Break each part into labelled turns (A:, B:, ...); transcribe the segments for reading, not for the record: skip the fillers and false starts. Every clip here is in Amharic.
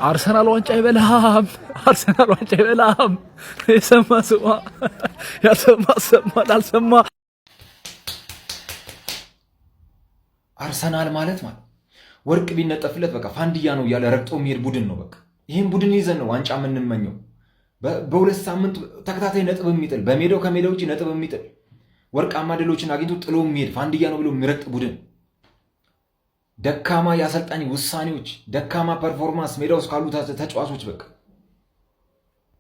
A: አርሰናል ዋንጫ ይበላም፣ አርሰናል ዋንጫ ይበላም። የሰማ ስማ፣ ያልሰማ ሰማ፣ ላልሰማ
B: አርሰናል ማለት ወርቅ ቢነጠፍለት በቃ ፋንድያ ነው እያለ ረግጦ የሚሄድ ቡድን ነው። በቃ ይህን ቡድን ይዘን ነው ዋንጫ የምንመኘው። በሁለት ሳምንት ተከታታይ ነጥብ የሚጥል በሜዳው ከሜዳው ውጪ ነጥብ የሚጥል ወርቃማ ድሎችን አግኝቶ ጥሎ የሚሄድ ፋንድያ ነው ብሎ የሚረግጥ ቡድን። ደካማ የአሰልጣኝ ውሳኔዎች፣ ደካማ ፐርፎርማንስ ሜዳ ውስጥ ካሉ ተጫዋቾች በቃ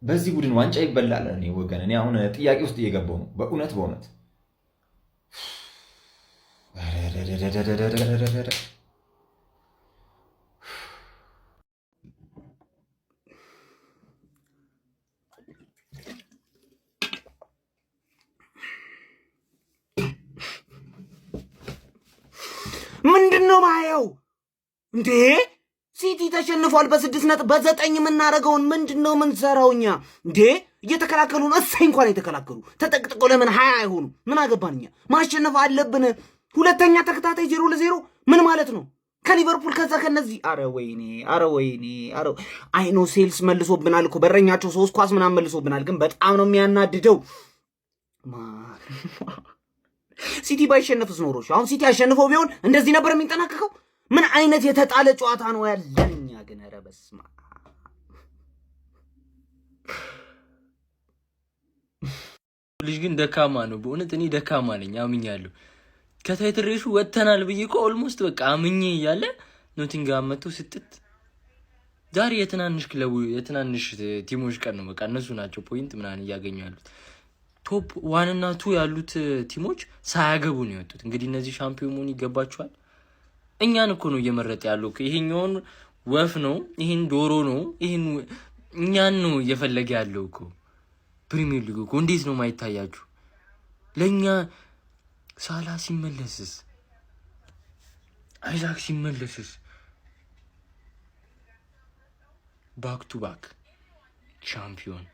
B: በዚህ ቡድን ዋንጫ ይበላል። እኔ ወገን እኔ አሁን ጥያቄ ውስጥ እየገባው ነው በእውነት በእውነት
C: ምንድነው ማየው እንዴ? ሲቲ ተሸንፏል በ6 ነጥብ በ9 የምናረገውን ምንድነው ምንሰራውኛ እንዴ? እየተከላከሉ ነው። እሰይ እንኳን የተከላከሉ ተጠቅጥቀው ለምን 20 አይሆኑ? ምን አገባንኛ? ማሸነፍ አለብን። ሁለተኛ ተከታታይ 0-0 ምን ማለት ነው? ከሊቨርፑል ከዛ ከነዚህ አረ ወይኔ አይኖ ሴልስ መልሶብናል እኮ በረኛቸው 3 ኳስ ምናምን መልሶብናል። ግን በጣም ነው የሚያናድደው። ሲቲ ባይሸነፍስ ኖሮሽ አሁን ሲቲ አሸንፈው ቢሆን እንደዚህ ነበር የሚንጠናቀቀው። ምን አይነት የተጣለ ጨዋታ ነው ያለኛ። ግን ኧረ በስመ አብ
D: ልጅ ግን ደካማ ነው በእውነት። እኔ ደካማ ነኝ አምኛለሁ። ከታይትል ሬሱ ወጥተናል ብዬ እኮ ኦልሞስት በቃ አምኜ እያለ ኖቲንግሃም መጥቶ ስጥት። ዛሬ የትናንሽ ቲሞች ቀን ነው። በቃ እነሱ ናቸው ፖይንት ምናምን እያገኙ ያሉት። ቶፕ 1 እና 2 ያሉት ቲሞች ሳያገቡ ነው የወጡት። እንግዲህ እነዚህ ሻምፒዮን መሆን ይገባቸዋል። እኛን እኮ ነው እየመረጠ ያለው። ይሄኛውን ወፍ ነው፣ ይሄን ዶሮ ነው፣ ይሄን እኛን ነው እየፈለገ ያለው እኮ። ፕሪሚየር ሊግ እኮ እንዴት ነው ማይታያችሁ? ለኛ ሳላ ሲመለስስ፣ አይዛክ ሲመለስስ፣ ባክ ቱ ባክ ሻምፒዮን።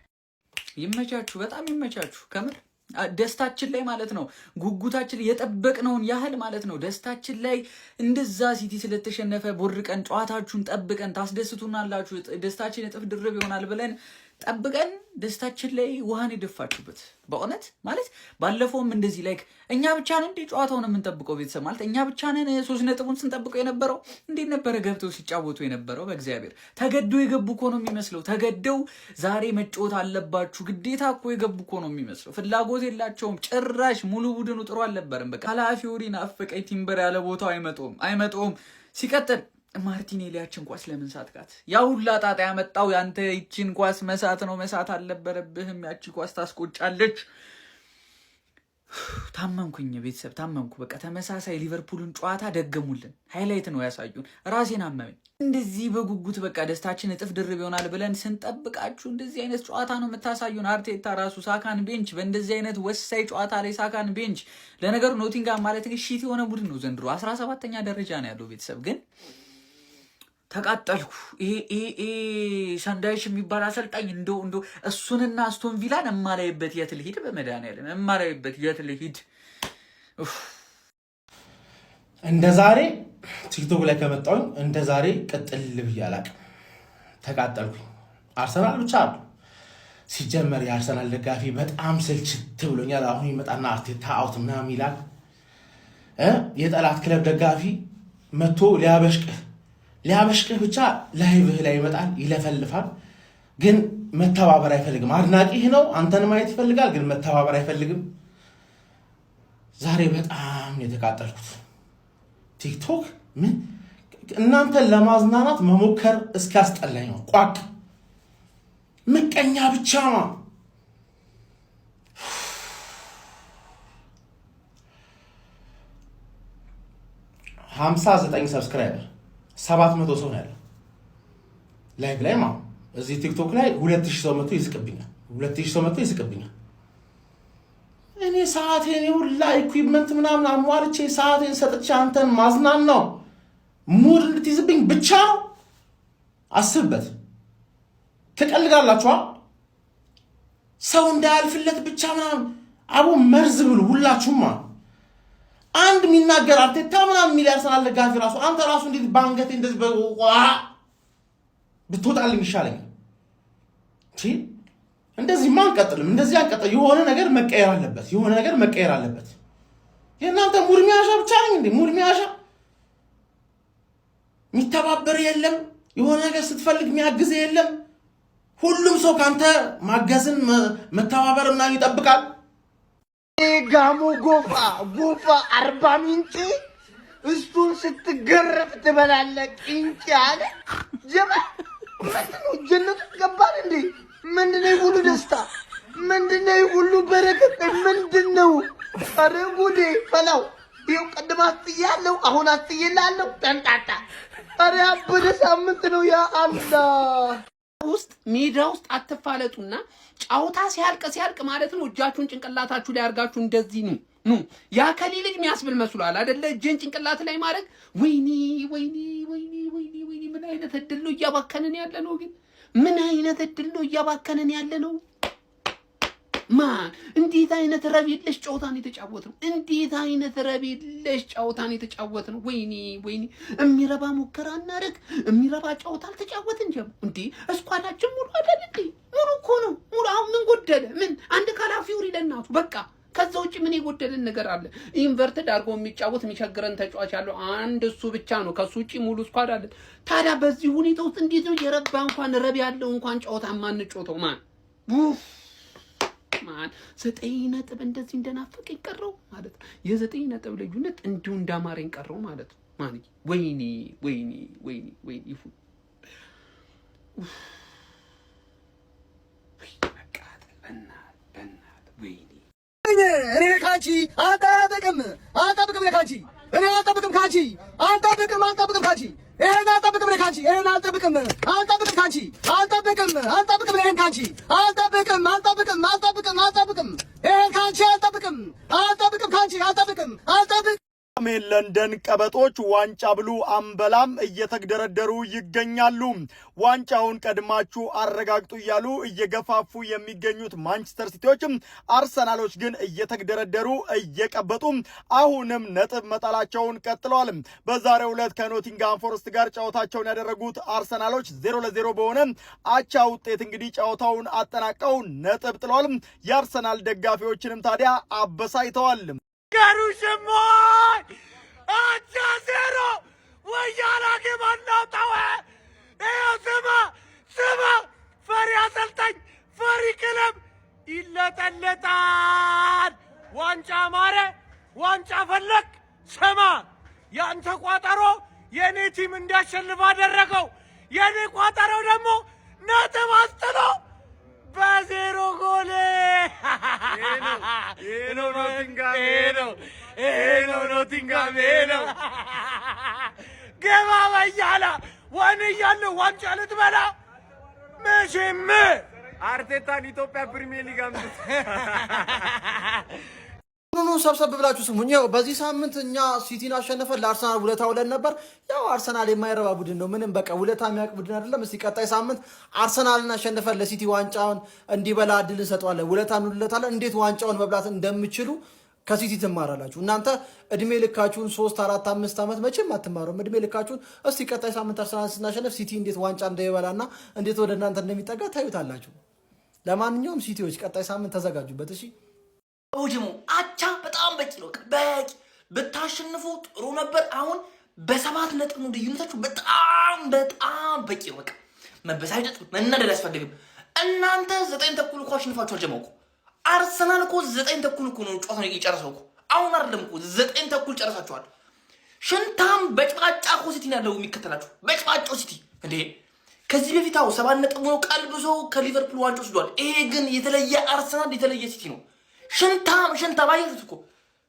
E: ይመቻችሁ፣ በጣም ይመቻችሁ። ከምር ደስታችን ላይ ማለት ነው ጉጉታችን የጠበቅነውን ያህል ማለት ነው ደስታችን ላይ እንደዛ ሲቲ ስለተሸነፈ ቦርቀን ጨዋታችሁን ጠብቀን ታስደስቱናላችሁ፣ ደስታችን እጥፍ ድርብ ይሆናል ብለን ጠብቀን ደስታችን ላይ ውሃን የደፋችሁበት በእውነት ማለት ባለፈውም እንደዚህ ላይክ እኛ ብቻ ነን እንዴ ጨዋታውን የምንጠብቀው? ቤተሰብ ማለት እኛ ብቻ ነን 3 ነጥቡን ስንጠብቀው የነበረው? እንዴት ነበረ ገብተው ሲጫወቱ የነበረው? በእግዚአብሔር ተገደው የገቡ እኮ ነው የሚመስለው። ተገደው ዛሬ መጫወት አለባችሁ ግዴታ እኮ የገቡ እኮ ነው የሚመስለው። ፍላጎት የላቸውም ጭራሽ። ሙሉ ቡድኑ ጥሩ አልነበረም። በቃ ኃላፊውሪን አፈቀኝ ቲምበር ያለ ቦታው አይመጣውም። ሲቀጥል ማርቲኔሊያችን ኳስ ለምን ሳትካት? ያ ሁላ ጣጣ ያመጣው ያንተ ይችን ኳስ መሳት ነው። መሳት አልነበረብህም። ያቺ ኳስ ታስቆጫለች። ታመምኩኝ ቤተሰብ ታመምኩ። በቃ ተመሳሳይ ሊቨርፑልን ጨዋታ ደገሙልን። ሃይላይት ነው ያሳዩን። ራሴን አመመኝ። እንደዚህ በጉጉት በቃ ደስታችን እጥፍ ድርብ ይሆናል ብለን ስንጠብቃችሁ እንደዚህ አይነት ጨዋታ ነው የምታሳዩን። አርቴታ ራሱ ሳካን ቤንች፣ በእንደዚህ አይነት ወሳኝ ጨዋታ ላይ ሳካን ቤንች። ለነገሩ ኖቲንግሃም ማለት ግን ሺት የሆነ ቡድን ነው ዘንድሮ 17ኛ ደረጃ ነው ያለው ቤተሰብ ግን ተቃጠልኩ። ይሄ ሰንዳይሽ የሚባል አሰልጣኝ እንደው እሱንና አስቶን ቪላን እማላይበት የት ልሂድ? በመድኃኒዓለም እማላይበት የት ልሂድ?
F: እንደ ዛሬ ቲክቶክ ላይ ከመጣሁኝ እንደ ዛሬ ቅጥል ብዬ አላቅም። ተቃጠልኩኝ። አርሰናል ብቻ አሉ ሲጀመር የአርሰናል ደጋፊ በጣም ስልችት ብሎኛል። አሁን ይመጣና አርቴታ አውት ምናምን ይላል። የጠላት ክለብ ደጋፊ መጥቶ ሊያበሽቅህ ብቻ ላይቭህ ላይ ይመጣል፣ ይለፈልፋል። ግን መተባበር አይፈልግም። አድናቂህ ነው፣ አንተን ማየት ይፈልጋል፣ ግን መተባበር አይፈልግም። ዛሬ በጣም የተቃጠልኩት ቲክቶክ ምን እናንተን ለማዝናናት መሞከር እስኪያስጠላኝ ነው። ቋቅ ምቀኛ ብቻ ነው። 59 ሰብስክራይበር 700 ሰው ነው ያለው ላይቭ ላይ ማለት እዚህ ቲክቶክ ላይ 2000 ሰው መጥቶ ይስቅብኛል። እኔ ሰዓቴን ሁላ ኢኩዊፕመንት ምናምን አሟልቼ ሰዓቴን ሰጥቼ አንተን ማዝናን ነው ሙድ እንድትይዝብኝ ብቻ ነው። አስብበት። ትቀልጋላችሁ። ሰው እንዳያልፍለት ብቻ ምናምን አቡ መርዝ ብሉ ሁላችሁም። አንድ የሚናገር አርቴታ ምናምን የሚል ያርሰናል ደጋፊ ራሱ አንተ ራሱ እንዴት ባንገቴ እንደዚህ በቋ ብትወጣልኝ ይሻለኛል። እንደዚህ አንቀጥልም፣ እንደዚህ አንቀጥል። የሆነ ነገር መቀየር አለበት፣ የሆነ ነገር መቀየር አለበት። የእናንተ ሙድ ሚያሻ ብቻ ነኝ እንዴ? ሙድ ሚያሻ የሚተባበር የለም። የሆነ ነገር ስትፈልግ የሚያግዝ የለም። ሁሉም ሰው ካንተ ማገዝን መተባበር ምናምን ይጠብቃል።
C: ጋሞ ጎፋ አርባ ምንጭ እሱን ስትገረፍ ትበላለህ ቅንጭ አለ ጀባ። ምንድነው ጀነት ገባን እንዴ? ምንድነው ሁሉ ደስታ? ምንድነው ሁሉ በረከት? ምንድነው? ኧረ ጉዴ ፈላው። ይኸው ቀድም አስጥያለሁ፣ አሁን አስጥዬልሃለሁ። ጠንጣጣ። ኧረ ያበደ ሳምንት ነው። ያ አላህ
G: ውስጥ ሜዳ ውስጥ አትፋለጡና ጫውታ ሲያልቅ ማለት ነው እጃችሁን ጭንቅላታችሁ ላይ አርጋችሁ እንደዚህ ኑ ያ ከሊ ልጅ የሚያስብል መስሏል አይደለ? እጅን ጭንቅላት ላይ ማድረግ ወይኔ ምን አይነት እድል ነው እያባከንን ያለ ነው። ግን ምን አይነት እድል ነው እያባከንን ያለ ነው። እንዴት አይነት ረብ የለሽ ጨዋታን የተጫወት ነው። እንዴት አይነት ረብ የለሽ ጨዋታን የተጫወት ነው። ወይኔ የሚረባ ሙከራ እናደርግ፣ የሚረባ ጨዋታ አልተጫወትን ጀምሮ እንዴ። እስኳዳችን ሙሉ አይደል እንዴ? ሙሉ እኮ ነው ሙሉ። አሁን ምን ጎደለ? ምን አንድ ካላፊውሪ ለናቱ በቃ። ከዛ ውጭ ምን የጎደለን ነገር አለ? ኢንቨርትድ አድርጎ የሚጫወት የሚቸግረን ተጫዋች ያለው አንድ እሱ ብቻ ነው። ከሱ ውጭ ሙሉ ስኳድ አለ። ታዲያ በዚህ ሁኔታ ውስጥ እንዴት ነው የረባ እንኳን ረብ ያለው እንኳን ጨዋታ ማንጮተው? ማን 9 ነጥብ እንደዚህ እንደናፈቀ ይቀረው ማለት ነው። የ9 ነጥብ ልዩነት እንዲሁ እንዳማረኝ ቀረው ማለት ነው። ማን ወይኔ ይፉ በናት ወይኔ
H: እኔ ካንቺ አልጠብቅም ካንቺ እኔ አልጠብቅም ካንቺ አልጠብቅም ካንቺ ይሄን አልጠብቅም ካንቺ ይሄን አልጠብቅም ካንቺ አልጠብቅም ይሄን ካንቺ አልጠብቅም ይሄን ካንቺ አልጠብቅም ካንቺ
I: ሰሜን ለንደን ቀበጦች ዋንጫ ብሉ አንበላም እየተግደረደሩ ይገኛሉ። ዋንጫውን ቀድማችሁ አረጋግጡ እያሉ እየገፋፉ የሚገኙት ማንቸስተር ሲቲዎች፣ አርሰናሎች ግን እየተግደረደሩ እየቀበጡ አሁንም ነጥብ መጣላቸውን ቀጥለዋል። በዛሬው ዕለት ከኖቲንግሃም ፎረስት ጋር ጨዋታቸውን ያደረጉት አርሰናሎች 0-0 በሆነ አቻ ውጤት እንግዲህ ጨዋታውን አጠናቀው ነጥብ ጥለዋል። የአርሰናል ደጋፊዎችንም ታዲያ አበሳይተዋል።
H: ገሩሽሞይ አቻ 0 ወያላ ግባናው ታወ ስማ ፈሪ አሰልጣኝ ፈሪ ክለብ ይለጠለጣል። ዋንጫ ማረ ዋንጫ ፈለክ ስማ ያንተ ቋጠሮ የኔ ቲም እንዲያሸንፍ አደረገው። የኔ ቋጠሮ ደግሞ ነጥብ አስጥሎ በዜሮ ጎል ኖቲንግሃም ገባ በያላ ዋን እያለሁ ዋንጫ ልትበላ መቼም አርቴታን ኢትዮጵያ ፕሪሚየር ሊግ አምጡት።
J: ሰብሰብ ብላችሁ ስሙኝ። ያው በዚህ ሳምንት እኛ ሲቲን አሸነፈን፣ ለአርሰናል ውለታ ውለን ነበር። ያው አርሰናል የማይረባ ቡድን ነው፣ ምንም በቃ ውለታ የሚያውቅ ቡድን አይደለም። እስቲ ቀጣይ ሳምንት አርሰናልን አሸነፈን ለሲቲ ዋንጫውን እንዲበላ እድል እንሰጠዋለን፣ ውለታ እንውለታለን። እንዴት ዋንጫውን መብላት እንደምችሉ ከሲቲ ትማራላችሁ። እናንተ እድሜ ልካችሁን 3 4 5 ዓመት መቼም አትማሩም። እድሜ ልካችሁን እስቲ ቀጣይ ሳምንት አርሰናል ስናሸነፍ ሲቲ እንዴት ዋንጫ እንደሚበላና እንዴት ወደ እናንተ እንደሚጠጋ ታዩታላችሁ። ለማንኛውም ሲቲዎች ቀጣይ ሳምንት ተዘጋጁበት። እሺ
G: ኦጅሞ አቻ በጣም በቂ ነው። በቂ ብታሸንፉ ጥሩ ነበር። አሁን በ7 ነጥብ ነው ልዩነታችሁ። በጣም በቂ ነው። በቃ መበሳጨት መናደድ አያስፈልግም። እናንተ 9 ተኩል እኮ አሸንፋችኋል። ጀመው እኮ አርሰናል እኮ 9 ተኩል እኮ ነው ጨዋታውን የጨረሰው እኮ። አሁን አይደለም እኮ 9 ተኩል ጨረሳችኋል። ሽንታም በጭቃጫ እኮ ሲቲ ያለው የሚከተላችሁ በጭቃጫው ሲቲ እንዴ። ከዚህ በፊት 7 ነጥብ ነው ቀልብሶ ከሊቨርፑል ዋንጫ ወስዷል። ይሄ ግን የተለየ አርሰናል የተለየ ሲቲ ነው። ሽንታም አየሁት እኮ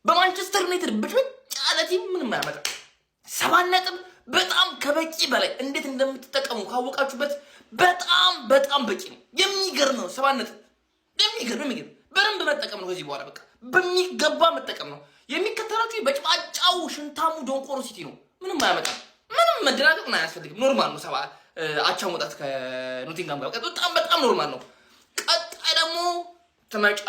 G: በማንቸስተር ዩናይትድ ብጭብጭ ያለ ቲም ምንም አያመጣም። 7 ነጥብ በጣም ከበቂ በላይ እንዴት እንደምትጠቀሙ ካወቃችሁበት በጣም በቂ ነው። የሚገርም ነው። 7 ነጥብ የሚገርም በደንብ መጠቀም ነው። ከዚህ በኋላ በቃ በሚገባ መጠቀም ነው። የሚከተላችሁ በጭባጫው ሽንታሙ ዶንቆሮ ሲቲ ነው። ምንም አያመጣም። ምንም መደናገጥ አያስፈልግም። ኖርማል ነው። 7 አቻ መውጣት ከኖቲንግሃም ጋር በጣም ኖርማል ነው። ቀጣይ ደግሞ ተመጫ